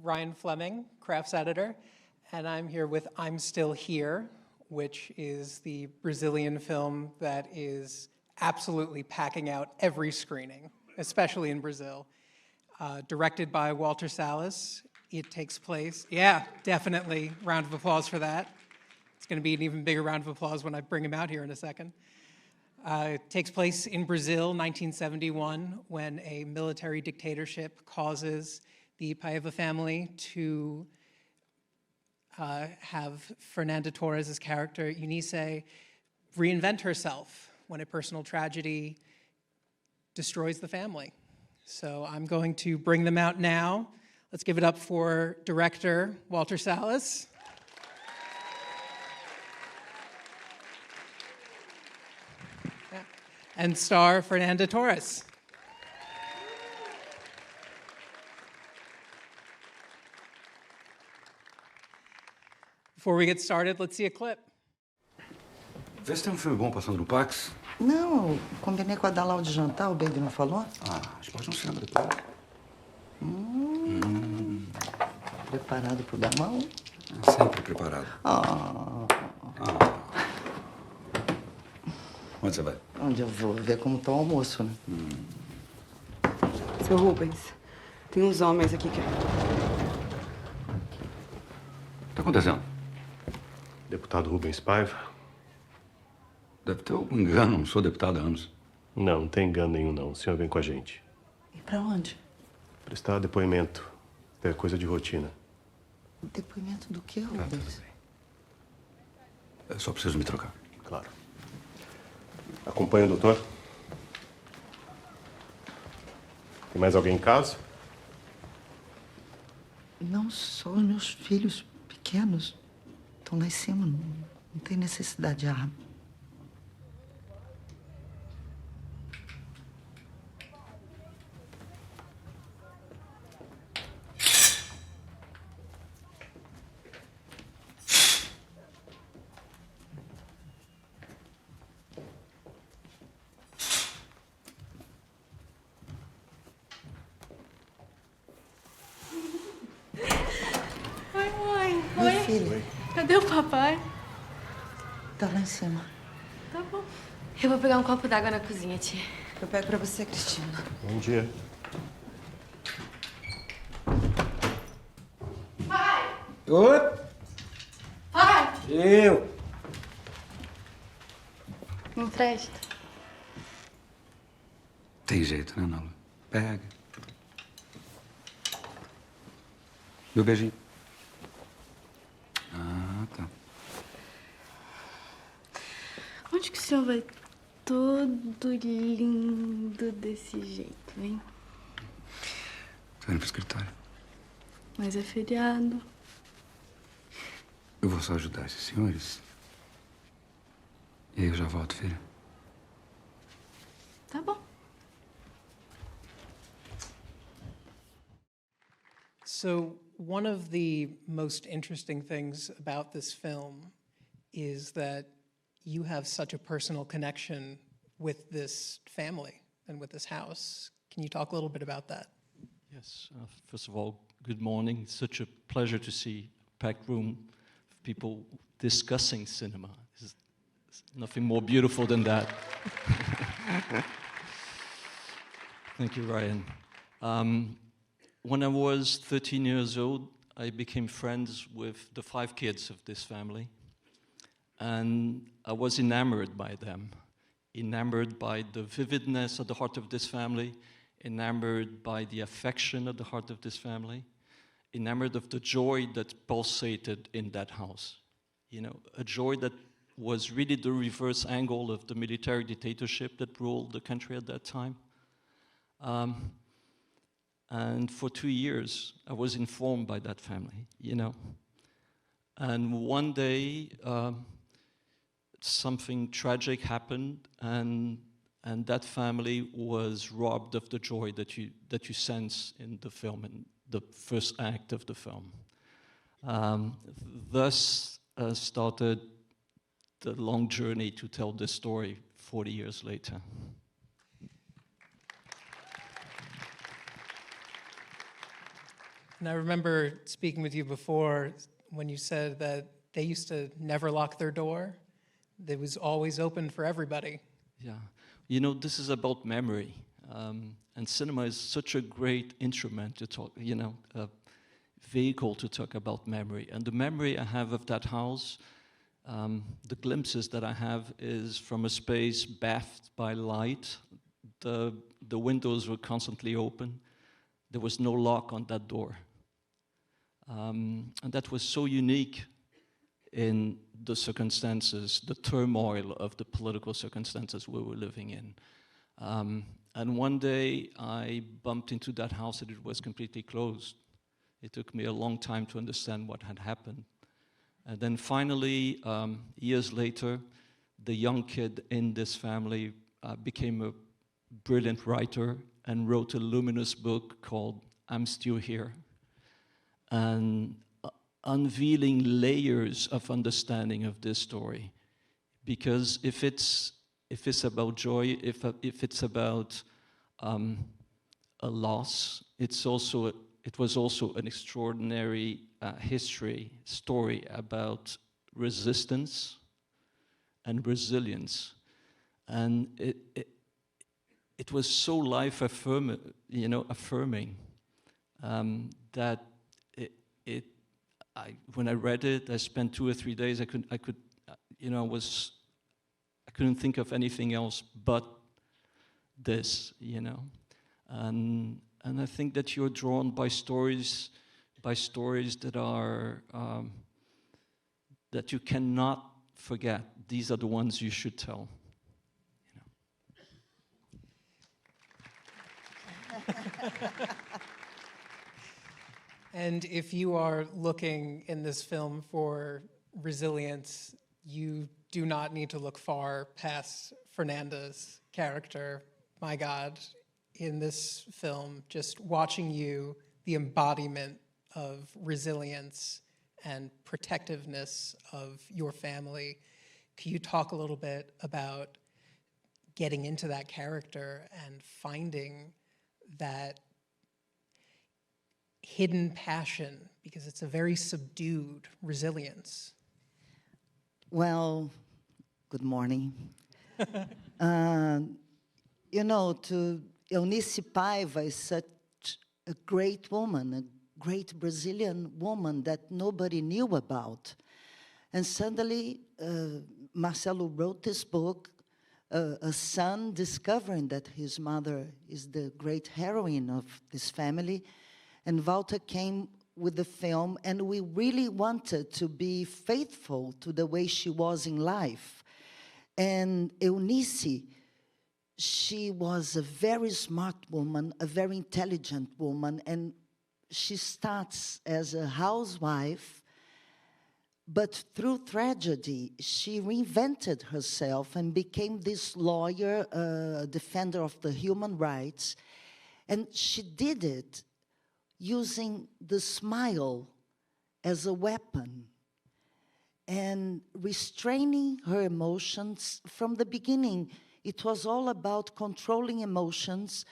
Ryan Fleming, Crafts editor, and I'm here with I'm Still Here, which is the Brazilian film that is absolutely packing out every screening, especially in Brazil. Directed by Walter Salles. It takes place, yeah, definitely, round of applause for that. It's going to be an even bigger round of applause when I bring him out here in a second. It takes place in Brazil, 1971, when a military dictatorship causes the Paiva family to have Fernanda Torres' character, Eunice, reinvent herself when a personal tragedy destroys the family. So I'm going to bring them out now. Let's give it up for director Walter Salles. Yeah. And star Fernanda Torres. Before we get started, let's see a clip. Vê se tem filme bom passando no Pax. Não, combinei com a Dalau de jantar, o Baby não falou? Ah, a gente pode ir no cinema depois. Preparado pro Damão? Sempre preparado. Onde você vai? Onde eu vou? Ver como tá o almoço, né? Seu Rubens, tem uns homens aqui que... O que tá acontecendo? Deputado Rubens Paiva? Deve ter algum engano, não sou deputado há anos. Não, não tem engano nenhum, não. O senhor vem com a gente. E pra onde? Prestar depoimento. É coisa de rotina. Depoimento do quê, Tá, Rubens? tudo bem. Eu só preciso me trocar. Claro. Acompanha o doutor? Tem mais alguém em casa? Não, só os meus filhos pequenos. Estão lá em cima, não tem necessidade de arma. Oi, filha. Cadê o papai? Tá lá em cima. Tá bom. Eu vou pegar um copo d'água na cozinha, tia. Eu pego pra você, Cristina. Bom dia. Pai! Oi! Pai! Eu! Me empresta. Tem jeito, né, Nala? Pega. E o beijinho? Ah, tá. Onde que o senhor vai todo lindo desse jeito, hein? Tô indo pro escritório. Mas é feriado. Eu vou só ajudar esses senhores. E aí eu já volto, filha. Tá bom. So one of the most interesting things about this film is that you have such a personal connection with this family and with this house. Can you talk a little bit about that? Yes. First of all, good morning. It's such a pleasure to see a packed room of people discussing cinema. There's nothing more beautiful than that. Thank you, Ryan. When I was 13 years old, I became friends with the 5 kids of this family. And I was enamored by them, enamored by the vividness at the heart of this family, enamored by the affection at the heart of this family, enamored of the joy that pulsated in that house. You know, a joy that was really the reverse angle of the military dictatorship that ruled the country at that time. And for 2 years, I was informed by that family, you know. And one day, something tragic happened, and that family was robbed of the joy that you sense in the film, in the first act of the film. Thus started the long journey to tell this story 40 years later. And I remember speaking with you before when you said that they used to never lock their door. It was always open for everybody. Yeah, you know, this is about memory, and cinema is such a great instrument to talk, you know, a vehicle to talk about memory. And the memory I have of that house, the glimpses that I have is from a space bathed by light. The windows were constantly open. There was no lock on that door. And that was so unique in the circumstances, the turmoil of the political circumstances we were living in. And one day I bumped into that house and it was completely closed. It took me a long time to understand what had happened. And then finally, years later, the young kid in this family became a brilliant writer and wrote a luminous book called I'm Still Here. And unveiling layers of understanding of this story, because if it's about joy, if it's about a loss, it was also an extraordinary story about resistance and resilience, and it was so life-affirming, that when I read it, I spent 2 or 3 days. I couldn't think of anything else but this, you know. And I think that you're drawn by stories that are that you cannot forget. These are the ones you should tell. You know. And if you are looking in this film for resilience, you do not need to look far past Fernanda's character. My God, in this film, just watching you, the embodiment of resilience and protectiveness of your family. Can you talk a little bit about getting into that character and finding that hidden passion, because it's a very subdued resilience? Well, good morning. You know, Eunice Paiva is such a great woman, a great Brazilian woman that nobody knew about. And suddenly, Marcelo wrote this book, a son discovering that his mother is the great heroine of this family. And Walter came with the film, and we really wanted to be faithful to the way she was in life. And Eunice, she was a very smart woman, a very intelligent woman, and she starts as a housewife, but through tragedy, she reinvented herself and became this lawyer, defender of the human rights, and she did it using the smile as a weapon and restraining her emotions from the beginning. It was all about controlling emotions,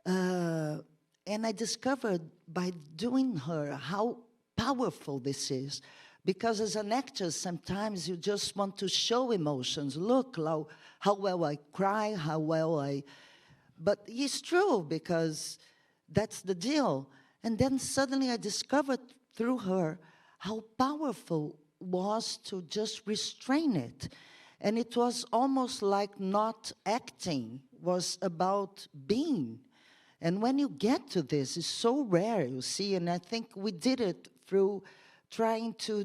and I discovered by doing her how powerful this is, because as an actress, sometimes you just want to show emotions. Look how well I cry, how well but it's true, because that's the deal. And then suddenly I discovered through her how powerful it was to just restrain it. And it was almost like not acting, was about being. And when you get to this, it's so rare, you see, and I think we did it through trying to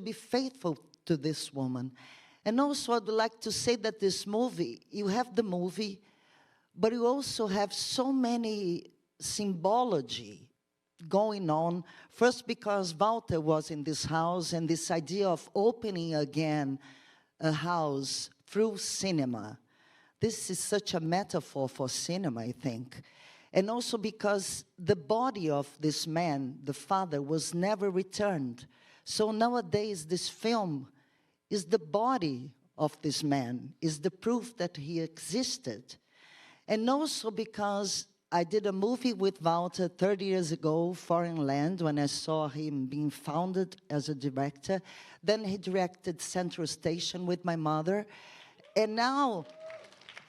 be faithful to this woman. And also I'd like to say that this movie, you have the movie, but you also have so many symbology going on. First, because Walter was in this house, and this idea of opening again a house through cinema. This is such a metaphor for cinema, I think. And also because the body of this man, the father, was never returned. So nowadays, this film is the body of this man, is the proof that he existed. And also because I did a movie with Walter 30 years ago, Foreign Land, when I saw him being founded as a director. Then he directed Central Station with my mother. And now,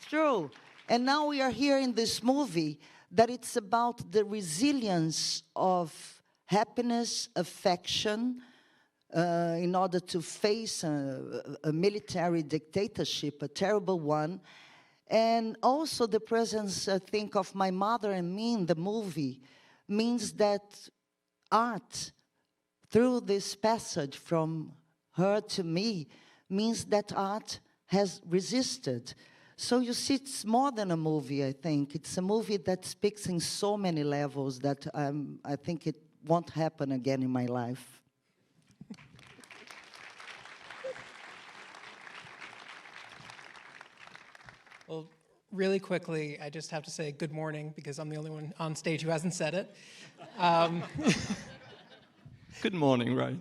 true, and now we are here in this movie that it's about the resilience of happiness, affection, in order to face a military dictatorship, a terrible one. And also the presence, I think, of my mother and me in the movie means that art, through this passage from her to me, means that art has resisted. So you see, it's more than a movie, I think. It's a movie that speaks in so many levels that I think it won't happen again in my life. Well, really quickly, I just have to say good morning because I'm the only one on stage who hasn't said it. Good morning, Ryan.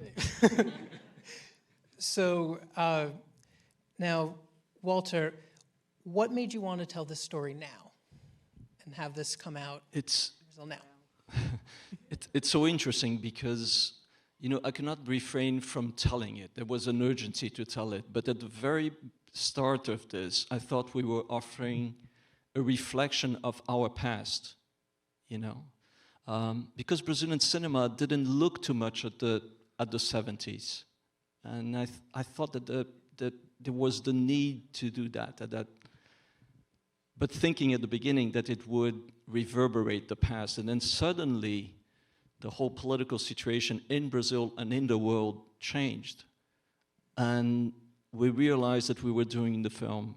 So now, Walter, what made you want to tell this story now and have this come out until now? It's so interesting because, you know, I cannot refrain from telling it. There was an urgency to tell it. But at the very start of this, I thought we were offering a reflection of our past, you know. Because Brazilian cinema didn't look too much at the 70s. And I thought that there was the need to do that. But thinking at the beginning that it would reverberate the past. And then suddenly, the whole political situation in Brazil and in the world changed. And we realized that we were doing the film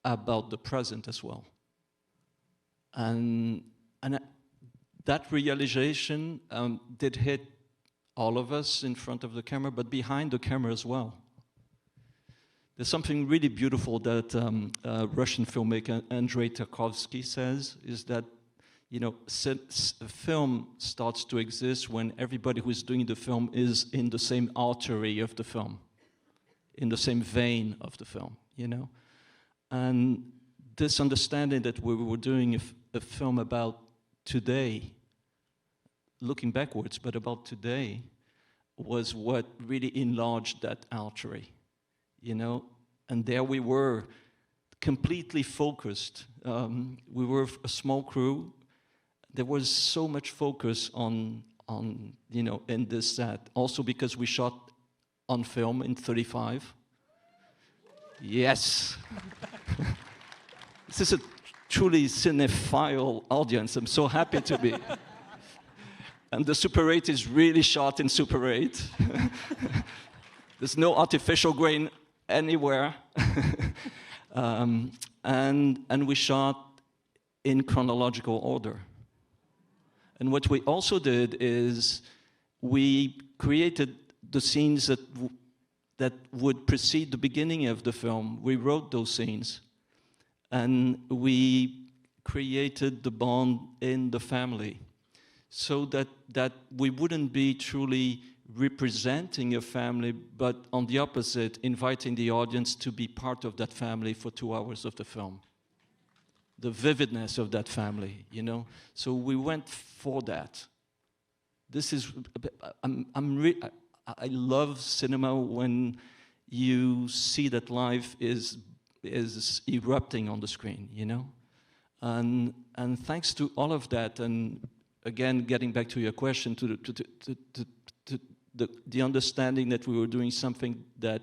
about the present as well. And that realization did hit all of us in front of the camera, but behind the camera as well. There's something really beautiful that Russian filmmaker Andrei Tarkovsky says, is that, you know, film starts to exist when everybody who is doing the film is in the same artery of the film, in the same vein of the film, you know? And this understanding that we were doing a film about today, looking backwards, but about today, was what really enlarged that artery, you know? And there we were, completely focused. We were a small crew. There was so much focus on you know, in this set. Also because we shot on film in 35. Yes. This is a truly cinephile audience. I'm so happy to be. And the Super 8 is really shot in Super 8. There's no artificial grain anywhere. And we shot in chronological order. And what we also did is we created the scenes that would precede the beginning of the film. We wrote those scenes. And we created the bond in the family so that we wouldn't be truly representing a family, but on the opposite, inviting the audience to be part of that family for 2 hours of the film. The vividness of that family, you know? So we went for that. This is, I love cinema when you see that life is erupting on the screen, you know? And thanks to all of that, and again, getting back to your question, to the understanding that we were doing something that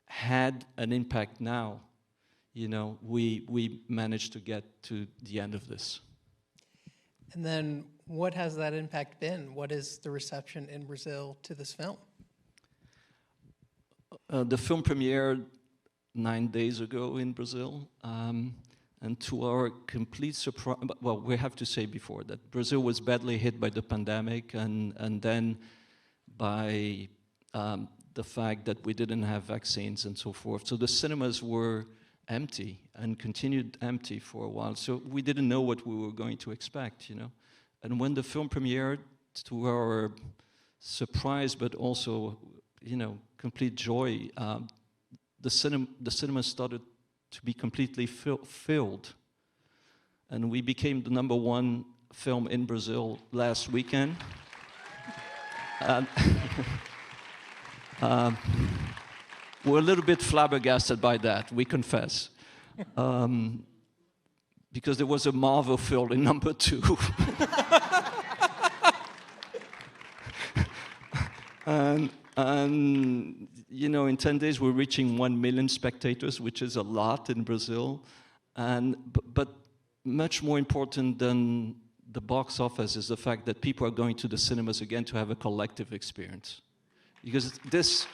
had an impact now, you know, we managed to get to the end of this. And then what has that impact been? What is the reception in Brazil to this film? The film premiered 9 days ago in Brazil. And to our complete surprise, well, we have to say before that Brazil was badly hit by the pandemic and then by the fact that we didn't have vaccines and so forth. So the cinemas were empty and continued empty for a while. So we didn't know what we were going to expect, you know. And when the film premiered, to our surprise, but also, you know, complete joy, the cinema started to be completely filled. and we became the #1 film in Brazil last weekend. And we're a little bit flabbergasted by that, we confess. Because there was a Marvel film in #2. And you know, in 10 days we're reaching 1 million spectators, which is a lot in Brazil. But much more important than the box office is the fact that people are going to the cinemas again to have a collective experience. Because this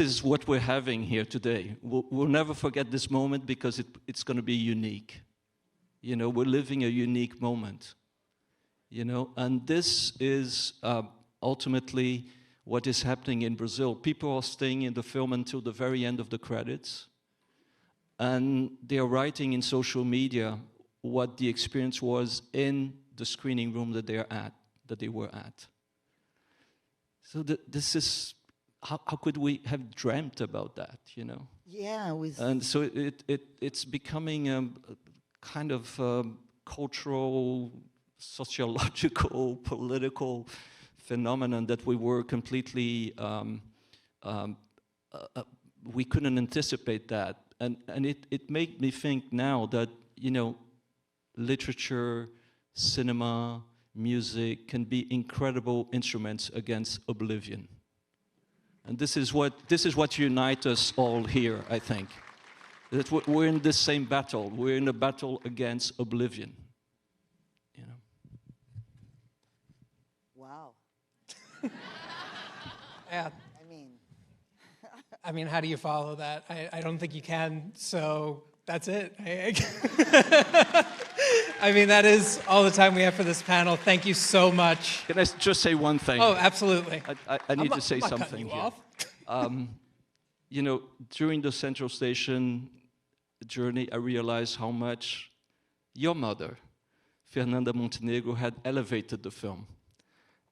is what we're having here today. We'll never forget this moment because it's going to be unique. You know, we're living a unique moment. You know, and this is ultimately what is happening in Brazil. People are staying in the film until the very end of the credits, and they are writing in social media what the experience was in the screening room that they were at. So this is, how could we have dreamt about that, you know? Yeah, and so it's becoming a kind of cultural, sociological, political phenomenon that we were completely, we couldn't anticipate that. And it made me think now that, you know, literature, cinema, music can be incredible instruments against oblivion. And this is what unites us all here, I think. That we're in this same battle. We're in a battle against oblivion. You know. Wow. Yeah. I mean, how do you follow that? I don't think you can, so that's it. I mean, that is all the time we have for this panel. Thank you so much. Can I just say one thing? Oh, absolutely. I need to say I'm not something cutting you here. You know, during the Central Station journey, I realized how much your mother, Fernanda Montenegro, had elevated the film.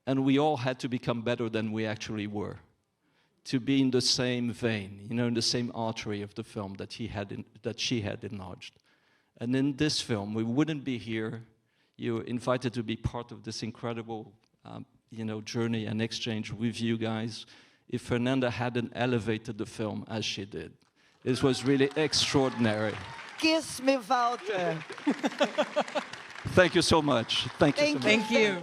And we all had to become better than we actually were, to be in the same vein, you know, in the same artery of the film that she had enlarged. And in this film, we wouldn't be here. You were invited to be part of this incredible, you know, journey and exchange with you guys if Fernanda hadn't elevated the film as she did. This was really extraordinary. Kiss me, Walter. Thank you so much. Thank you so much. Thank you.